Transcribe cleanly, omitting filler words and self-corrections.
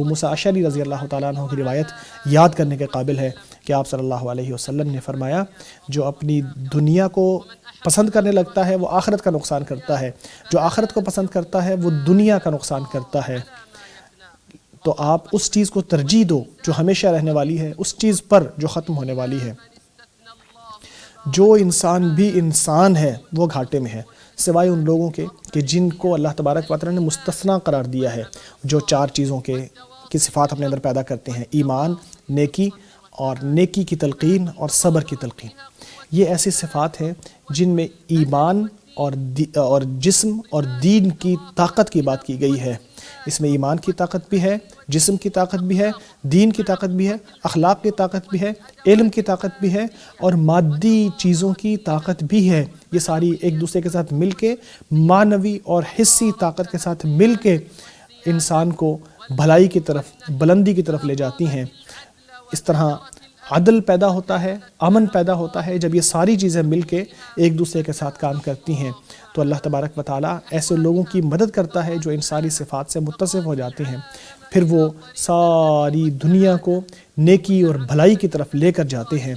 موسیٰ اشعری رضی اللہ تعالیٰ عنہ کی روایت یاد کرنے کے قابل ہے کہ آپ صلی اللہ علیہ وسلم نے فرمایا جو اپنی دنیا کو پسند کرنے لگتا ہے وہ آخرت کا نقصان کرتا ہے، جو آخرت کو پسند کرتا ہے وہ دنیا کا نقصان کرتا ہے۔ تو آپ اس چیز کو ترجیح دو جو ہمیشہ رہنے والی ہے، اس چیز پر جو ختم ہونے والی ہے۔ جو انسان بھی انسان ہے وہ گھاٹے میں ہے، سوائے ان لوگوں کے کہ جن کو اللہ تبارک و تعالیٰ نے مستثنیٰ قرار دیا ہے، جو چار چیزوں کی صفات اپنے اندر پیدا کرتے ہیں: ایمان، نیکی اور نیکی کی تلقین اور صبر کی تلقین۔ یہ ایسی صفات ہیں جن میں ایمان اور جسم اور دین کی طاقت کی بات کی گئی ہے۔ اس میں ایمان کی طاقت بھی ہے، جسم کی طاقت بھی ہے، دین کی طاقت بھی ہے، اخلاق کی طاقت بھی ہے، علم کی طاقت بھی ہے اور مادی چیزوں کی طاقت بھی ہے۔ یہ ساری ایک دوسرے کے ساتھ مل کے معنوی اور حسی طاقت کے ساتھ مل کے انسان کو بھلائی کی طرف، بلندی کی طرف لے جاتی ہیں۔ اس طرح عدل پیدا ہوتا ہے، امن پیدا ہوتا ہے جب یہ ساری چیزیں مل کے ایک دوسرے کے ساتھ کام کرتی ہیں۔ تو اللہ تبارک و تعالیٰ ایسے لوگوں کی مدد کرتا ہے جو ان ساری صفات سے متصف ہو جاتے ہیں، پھر وہ ساری دنیا کو نیکی اور بھلائی کی طرف لے کر جاتے ہیں۔